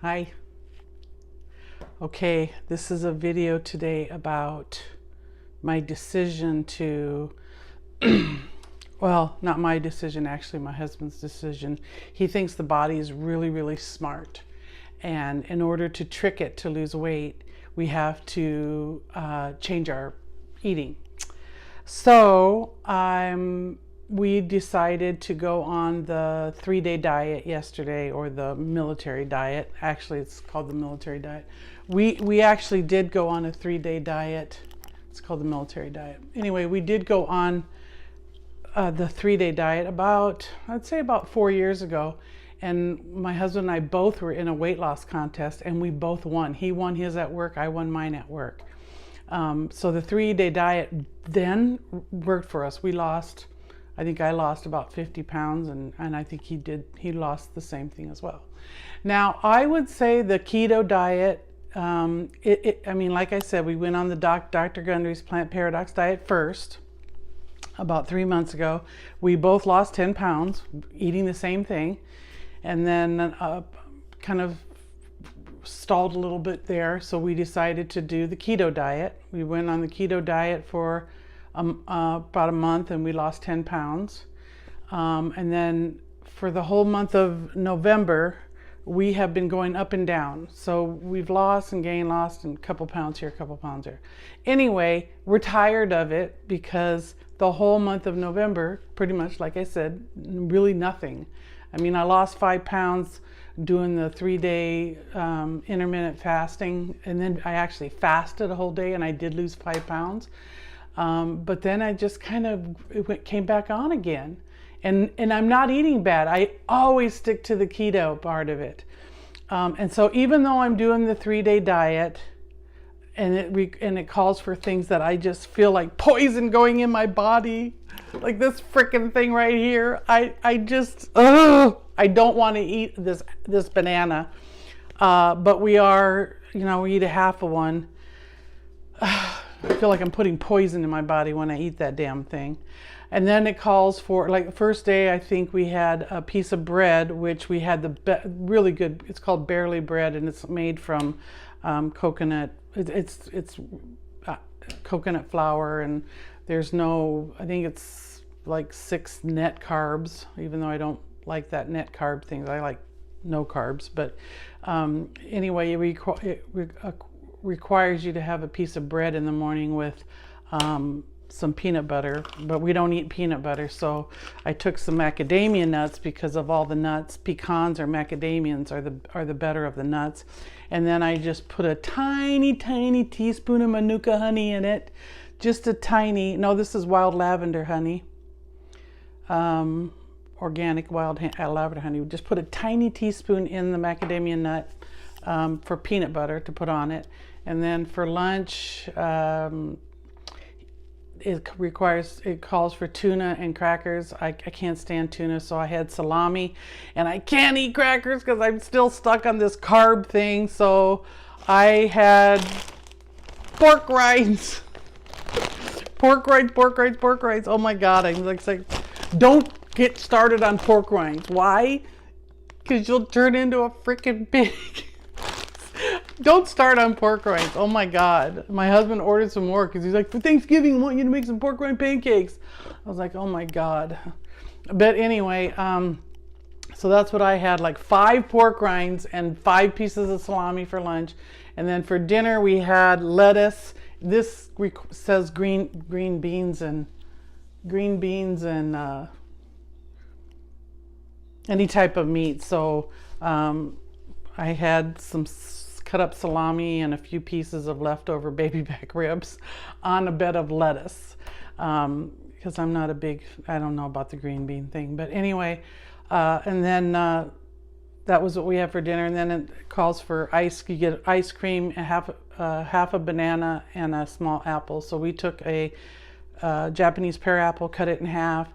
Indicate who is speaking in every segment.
Speaker 1: Hi. Okay, this is a video today about my decision to, well, not my decision, actually my husband's decision. He thinks the body is really, really smart. And in order to trick it to lose weight, we have to change our eating. So we decided to go on the 3-day diet yesterday, or the military diet. Actually, it's called the military diet. We actually did go on a 3-day diet. It's called the military diet. Anyway, we did go on the 3-day diet I'd say about 4 years ago. And my husband and I both were in a weight loss contest, and we both won. He won his at work, I won mine at work. So the 3-day diet then worked for us. I think I lost about 50 pounds, and I think he lost the same thing as well. Now, I would say the keto diet, I mean, like I said, we went on the Dr. Gundry's Plant Paradox diet first, about 3 months ago. We both lost 10 pounds eating the same thing, and then kind of stalled a little bit there, so we decided to do the keto diet. We went on the keto diet for about a month, and we lost 10 pounds. And then for the whole month of November, we have been going up and down. So we've lost and gained, lost, and a couple pounds here, a couple pounds there. Anyway, we're tired of it because the whole month of November, pretty much, like I said, really nothing. I mean, I lost 5 pounds doing the 3-day intermittent fasting, and then I actually fasted a whole day, and I did lose 5 pounds. But then I just kind of came back on again, and I'm not eating bad. I always stick to the keto part of it. And so even though I'm doing the 3-day diet, and it calls for things that I just feel like poison going in my body, like this freaking thing right here, I don't want to eat this banana. But we eat a half of one. I feel like I'm putting poison in my body when I eat that damn thing. And then it calls for, like, the first day, I think we had a piece of bread, which we had really good, it's called barley bread, and it's made from coconut. It's coconut flour, and there's I think it's like 6 net carbs, even though I don't like that net carb thing. I like no carbs. But anyway, it requires you to have a piece of bread in the morning with some peanut butter, but we don't eat peanut butter. So I took some macadamia nuts, because of all the nuts, pecans or macadamians are the better of the nuts. And then I just put a tiny teaspoon of manuka honey in it, just a tiny. No, this is wild lavender honey, organic wild lavender honey. Just put a tiny teaspoon in the macadamia nut for peanut butter to put on it. And then for lunch, it calls for tuna and crackers. I can't stand tuna, so I had salami, and I can't eat crackers because I'm still stuck on this carb thing. So I had pork rinds. Pork rinds. Oh my God, I'm like, don't get started on pork rinds. Why? Because you'll turn into a freaking pig. Don't start on pork rinds. Oh my God. My husband ordered some more because he's like, for Thanksgiving, I want you to make some pork rind pancakes. I was like, oh my God. But anyway, so that's what I had, like 5 pork rinds and 5 pieces of salami for lunch. And then for dinner, we had lettuce. This says green beans and any type of meat. So I had some cut up salami and a few pieces of leftover baby back ribs on a bed of lettuce, because I'm not I don't know about the green bean thing. But anyway, and then that was what we had for dinner. And then it calls for you get ice cream, half a banana, and a small apple. So we took a Japanese pear apple, cut it in half,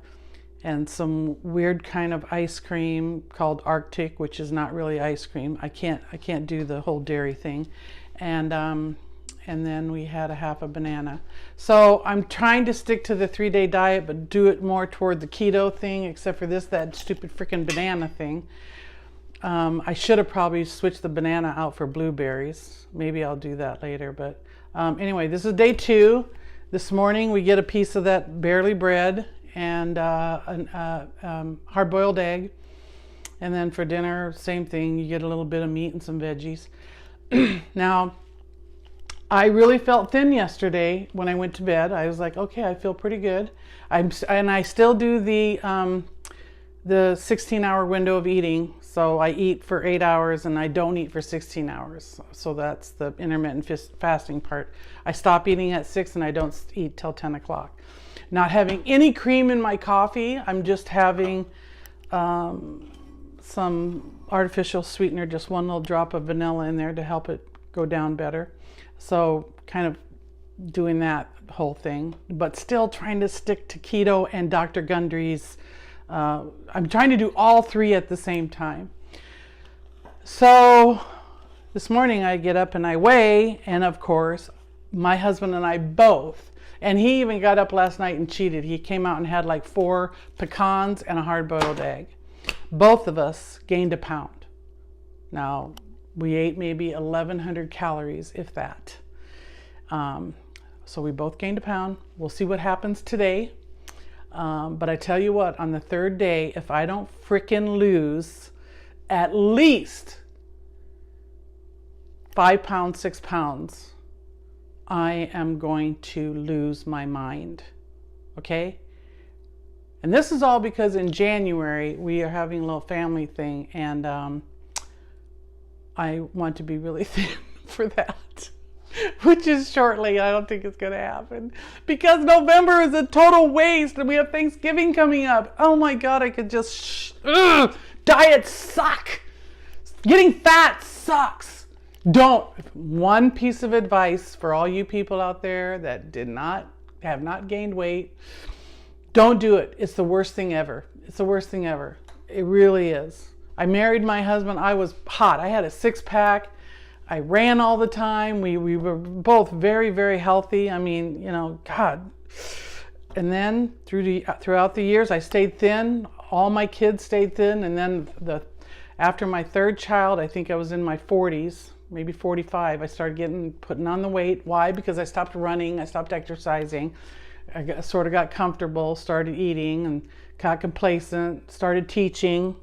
Speaker 1: and some weird kind of ice cream called Arctic, which is not really ice cream. I can't do the whole dairy thing. And then we had a half a banana. So I'm trying to stick to the 3-day diet, but do it more toward the keto thing, except for that stupid freaking banana thing. I should have probably switched the banana out for blueberries. Maybe I'll do that later. But anyway, this is day 2. This morning we get a piece of that barely bread and a hard-boiled egg. And then for dinner, same thing. You get a little bit of meat and some veggies. Now, I really felt thin yesterday when I went to bed. I was like, okay, I feel pretty good. And I still do the 16-hour window of eating. So I eat for 8 hours and I don't eat for 16 hours. So that's the intermittent fasting part. I stop eating at 6 and I don't eat till 10 o'clock. Not having any cream in my coffee. I'm just having some artificial sweetener, just one little drop of vanilla in there to help it go down better. So kind of doing that whole thing, but still trying to stick to keto and Dr. Gundry's. I'm trying to do all 3 at the same time. So this morning I get up and I weigh, and of course my husband and I both, and he even got up last night and cheated. He came out and had like 4 pecans and a hard-boiled egg. Both of us gained a pound. Now, we ate maybe 1,100 calories, if that. So we both gained a pound. We'll see what happens today. But I tell you what, on the 3rd day, if I don't frickin' lose at least 5 pounds, 6 pounds, I am going to lose my mind. Okay? And this is all because in January, we are having a little family thing, and I want to be really thin for that, which is shortly. I don't think it's going to happen because November is a total waste and we have Thanksgiving coming up. Oh my God, I could just, diets suck. Getting fat sucks. One piece of advice for all you people out there that have not gained weight, don't do it. It's the worst thing ever. It's the worst thing ever. It really is. I married my husband. I was hot. I had a 6-pack. I ran all the time. We were both very, very healthy. I mean, you know, God. And then throughout the years, I stayed thin. All my kids stayed thin. And then after my 3rd child, I think I was in my 40s, maybe 45, I started putting on the weight. Why? Because I stopped running. I stopped exercising. I sort of got comfortable, started eating and got complacent, started teaching,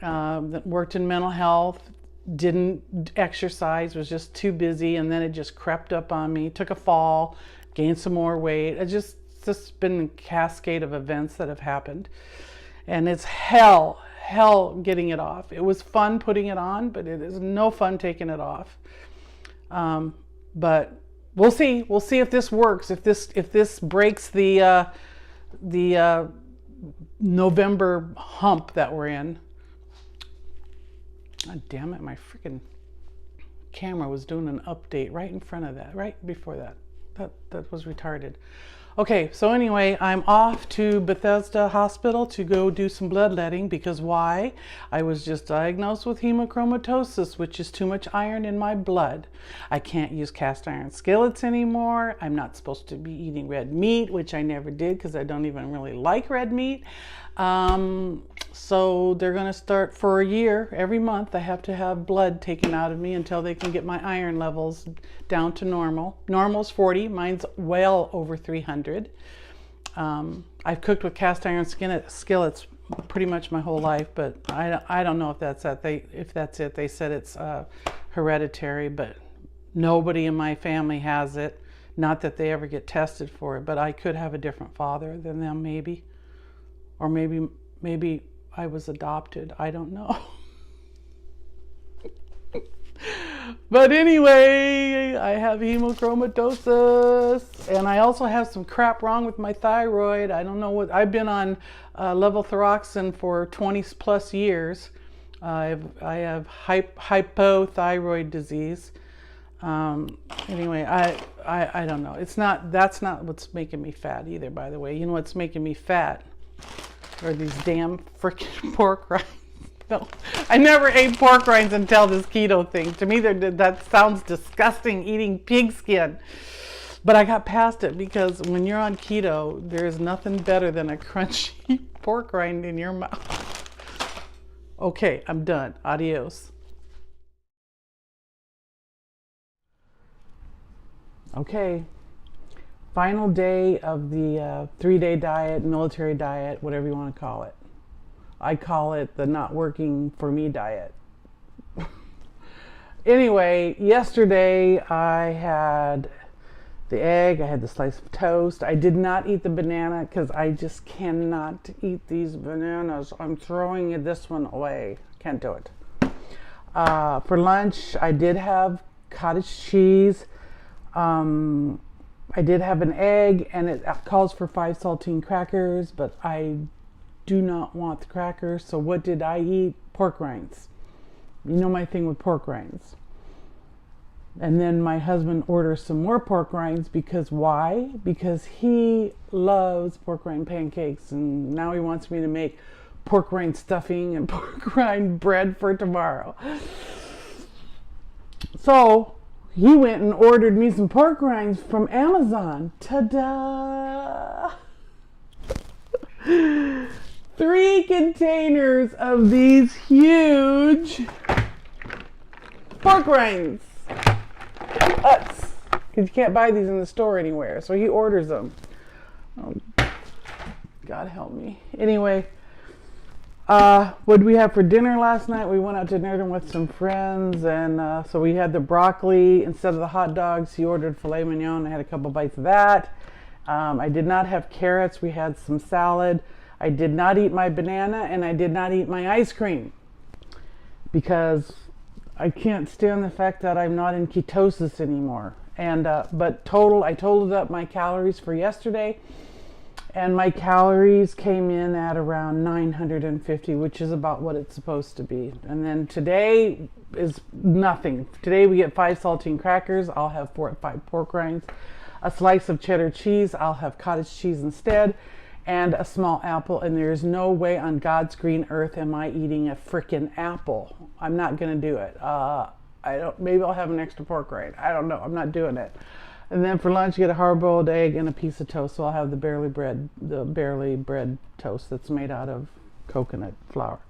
Speaker 1: worked in mental health, didn't exercise, was just too busy, and then it just crept up on me, took a fall, gained some more weight. It's just been a cascade of events that have happened. And it's hell getting it off. It was fun putting it on, but it is no fun taking it off. But we'll see. We'll see if this works. If this breaks the November hump that we're in. God damn it! My freaking camera was doing an update right in front of that, right before that. That was retarded. Okay, so anyway, I'm off to Bethesda Hospital to go do some bloodletting because why? I was just diagnosed with hemochromatosis, which is too much iron in my blood. I can't use cast iron skillets anymore. I'm not supposed to be eating red meat, which I never did because I don't even really like red meat. So they're going to start for a year. Every month I have to have blood taken out of me until they can get my iron levels down to normal. Normal's 40. Mine's well over 300. I've cooked with cast iron skillets pretty much my whole life, but I don't know if that's it. They said it's hereditary, but nobody in my family has it. Not that they ever get tested for it, but I could have a different father than them, maybe. Or maybe I was adopted. I don't know. But anyway, I have hemochromatosis, and I also have some crap wrong with my thyroid. I don't know what. I've been on levothyroxine for 20 plus years. I have hypothyroid disease. Anyway, I don't know. That's not what's making me fat either, by the way. You know what's making me fat? Or these damn freaking pork rinds. No, I never ate pork rinds until this keto thing. To me, that sounds disgusting, eating pig skin. But I got past it because when you're on keto, there is nothing better than a crunchy pork rind in your mouth. Okay, I'm done. Adios. Okay, final day of the 3-day diet, military diet, whatever you want to call it. I call it the not working for me diet. Anyway, yesterday I had the egg, I had the slice of toast. I did not eat the banana because I just cannot eat these bananas. I'm throwing this one away. Can't do it. For lunch, I did have cottage cheese. I did have an egg, and it calls for 5 saltine crackers, but I do not want the crackers. So what did I eat? Pork rinds. You know my thing with pork rinds. And then my husband orders some more pork rinds because why? Because he loves pork rind pancakes, and now he wants me to make pork rind stuffing and pork rind bread for tomorrow. So he went and ordered me some pork rinds from Amazon. Ta-da! 3 containers of these huge pork rinds. Because you can't buy these in the store anywhere. So he orders them. Oh, God help me. Anyway, what did we have for dinner last night? We went out to dinner with some friends, and so we had the broccoli instead of the hot dogs. He ordered filet mignon. I had a couple bites of that. I did not have carrots. We had some salad. I did not eat my banana, and I did not eat my ice cream because I can't stand the fact that I'm not in ketosis anymore. And but I totaled up my calories for yesterday, and my calories came in at around 950, which is about what it's supposed to be. And then today is nothing. Today we get 5 saltine crackers. I'll have 4 or 5 pork rinds, a slice of cheddar cheese. I'll have cottage cheese instead, and a small apple. And there is no way on God's green earth am I eating a frickin' apple. I'm not gonna do it. Maybe I'll have an extra pork rind. I don't know. I'm not doing it. And then for lunch, you get a hard-boiled egg and a piece of toast. So I'll have the barely bread toast that's made out of coconut flour.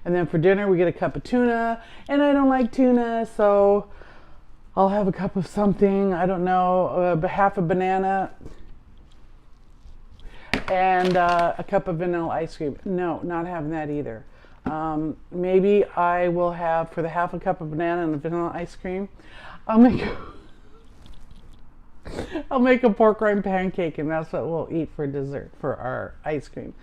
Speaker 1: And then for dinner, we get a cup of tuna. And I don't like tuna, so I'll have a cup of something. I don't know, half a banana and a cup of vanilla ice cream. No, not having that either. Maybe I will have, for the half a cup of banana and a vanilla ice cream, I'll make a pork rind pancake, and that's what we'll eat for dessert for our ice cream.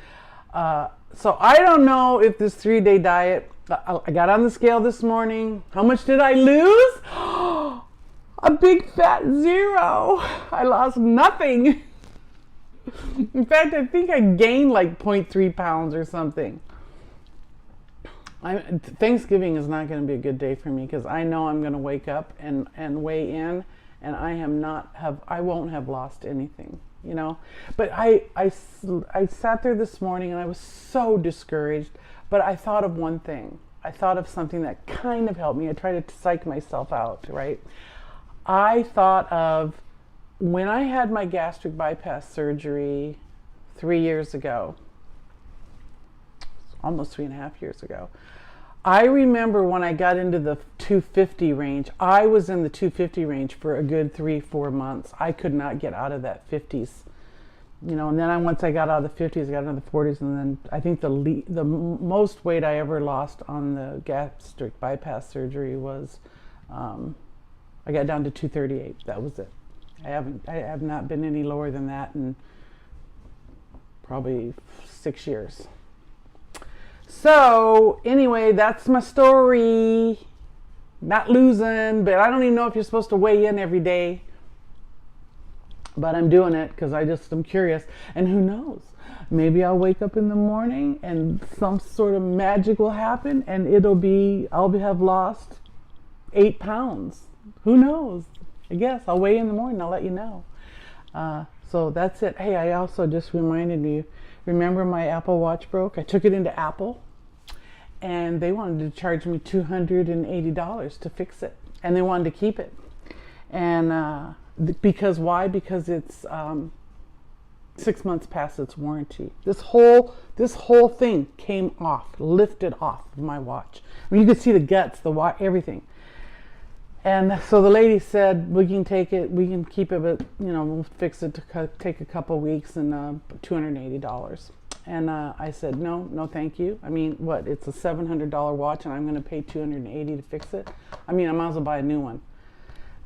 Speaker 1: So I don't know if this 3-day diet, I got on the scale this morning. How much did I lose? A big fat 0. I lost nothing. In fact, I think I gained like 0.3 pounds or something. Thanksgiving is not going to be a good day for me because I know I'm going to wake up and weigh in, and I won't have lost anything, you know. But I sat there this morning and I was so discouraged, but I thought of one thing. I thought of something that kind of helped me. I tried to psych myself out, right? I thought of when I had my gastric bypass surgery 3 years ago, almost 3.5 years ago. I remember when I got into the 250 range, I was in the 250 range for a good 3-4 months. I could not get out of that 50s, you know. And then once I got out of the 50s, I got into the 40s, and then I think the most weight I ever lost on the gastric bypass surgery was, I got down to 238. That was it. I have not been any lower than that in probably 6 years. So anyway, that's my story. Not losing, but I don't even know if you're supposed to weigh in every day. But I'm doing it because I'm curious. And who knows? Maybe I'll wake up in the morning and some sort of magic will happen and I'll have lost 8 pounds. Who knows? I guess I'll weigh in the morning. I'll let you know. So that's it. Hey, I also just reminded you, remember my Apple Watch broke? I took it into Apple and they wanted to charge me $280 to fix it. And they wanted to keep it. And because why? Because it's 6 months past its warranty. This whole thing came off, lifted off of my watch. I mean, you could see the guts, the watch, everything. And so the lady said, we can take it, we can keep it, but we'll fix it to take a couple weeks and $280. And I said, no, thank you. I mean, what? It's a $700 watch, and I'm going to pay $280 to fix it. I mean, I might as well buy a new one.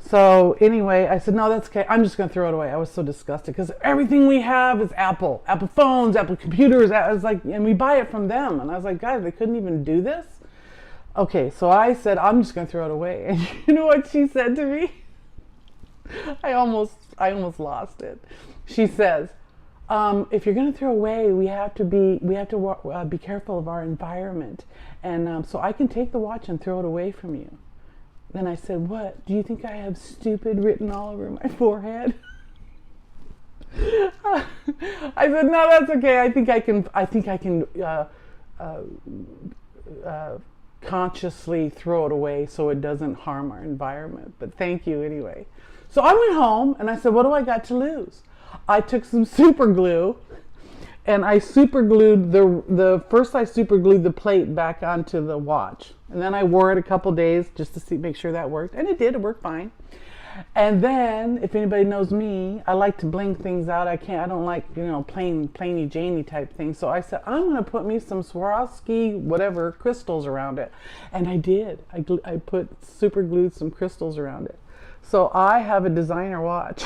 Speaker 1: So anyway, I said, no, that's okay. I'm just going to throw it away. I was so disgusted because everything we have is Apple phones, Apple computers. I was like, and we buy it from them. And I was like, guys, they couldn't even do this. Okay, so I said, I'm just going to throw it away. And you know what she said to me? I almost lost it. She says, if you're going to throw away, we have to be careful of our environment. And so I can take the watch and throw it away from you. Then I said, what? Do you think I have stupid written all over my forehead? I said, no, that's okay. I think I can consciously throw it away so it doesn't harm our environment. But thank you anyway. So I went home and I said, what do I got to lose? I took some super glue and I super glued first I super glued the plate back onto the watch. And then I wore it a couple days just to make sure that worked. And it did, it worked fine. And then, if anybody knows me, I like to bling things out. I don't like, plainy Janey type things. So I said, I'm going to put me some Swarovski, whatever, crystals around it. And I did. I super glued some crystals around it. So I have a designer watch.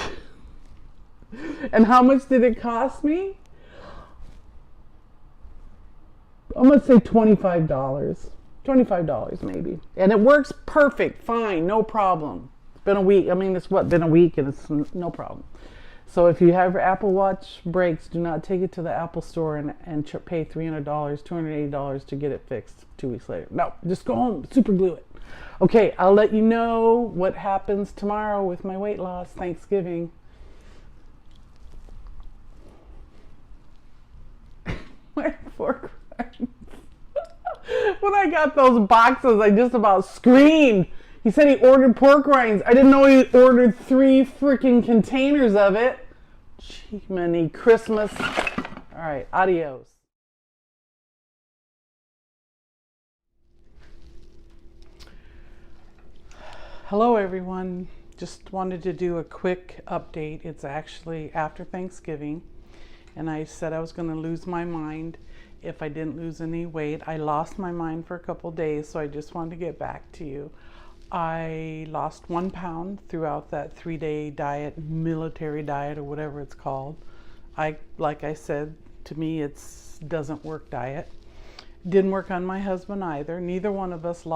Speaker 1: And how much did it cost me? I'm going to say $25. $25 maybe. And it works perfect, fine, no problem. Been a week. I mean, it's been a week and it's no problem. So if you have your Apple Watch breaks, do not take it to the Apple store and pay $300, $280 to get it fixed 2 weeks later. No, just go home, super glue it. Okay, I'll let you know what happens tomorrow with my weight loss, Thanksgiving. My pork rinds. When I got those boxes, I just about screamed. He said he ordered pork rinds. I didn't know he ordered 3 freaking containers of it. Jiminy Christmas. All right, adios. Hello, everyone. Just wanted to do a quick update. It's actually after Thanksgiving, and I said I was going to lose my mind if I didn't lose any weight. I lost my mind for a couple days, so I just wanted to get back to you. I lost 1 pound throughout that 3-day diet, military diet, or whatever it's called. Like I said, to me, it's doesn't work diet. Didn't work on my husband either. Neither one of us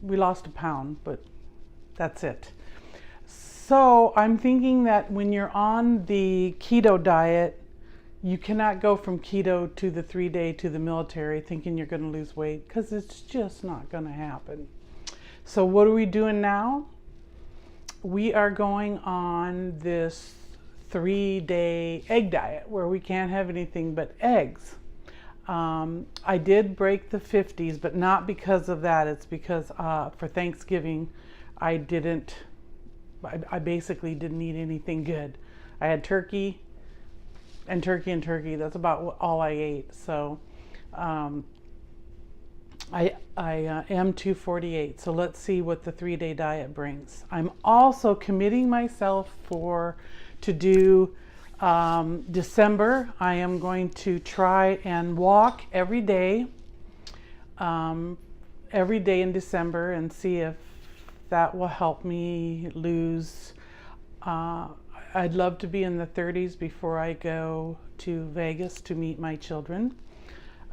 Speaker 1: we lost a pound, but that's it. So I'm thinking that when you're on the keto diet, you cannot go from keto to the 3-day to the military thinking you're going to lose weight, because it's just not going to happen. So what are we doing now? We are going on this 3-day egg diet where we can't have anything but eggs. I did break the 50s, but not because of that. It's because for Thanksgiving, I basically didn't eat anything good. I had turkey and turkey and turkey. That's about all I ate. So I am 248. So let's see what the 3-day diet brings. I'm also committing myself to do December. I am going to try and walk every day in December and see if that will help me lose. I'd love to be in the 30s before I go to Vegas to meet my children.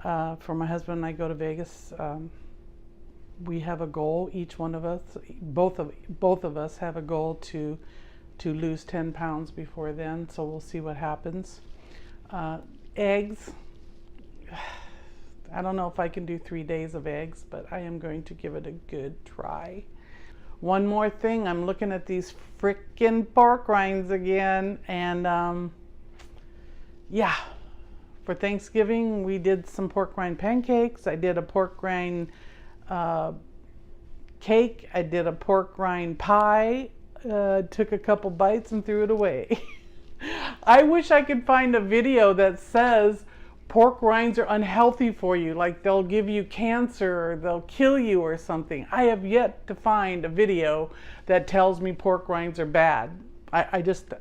Speaker 1: For my husband and I go to Vegas. We have a goal, each one of us, both of us have a goal to lose 10 pounds before then, so we'll see what happens. Eggs, I don't know if I can do 3 days of eggs, but I am going to give it a good try. One more thing, I'm looking at these frickin' pork rinds again, and yeah, for Thanksgiving we did some pork rind pancakes. I did a pork rind cake. I did a pork rind pie. Took a couple bites and threw it away. I wish I could find a video that says pork rinds are unhealthy for you, like they'll give you cancer or they'll kill you or something. I have yet to find a video that tells me pork rinds are bad. I just,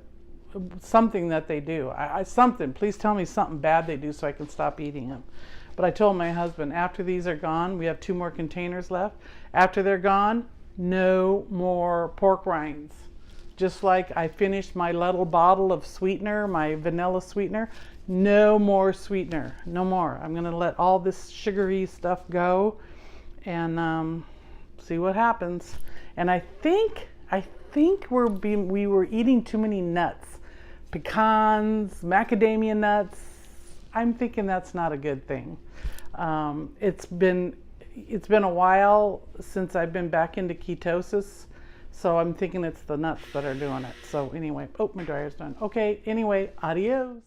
Speaker 1: something that they do. Something, please tell me something bad they do so I can stop eating them. But I told my husband, after these are gone, we have 2 more containers left. After they're gone, no more pork rinds. Just like I finished my little bottle of sweetener, my vanilla sweetener, no more sweetener, no more. I'm gonna let all this sugary stuff go and see what happens. And I think we were eating too many nuts, pecans, macadamia nuts. I'm thinking that's not a good thing. It's been a while since I've been back into ketosis, so I'm thinking it's the nuts that are doing it. So anyway, oh, my dryer's done. Okay, anyway, adios.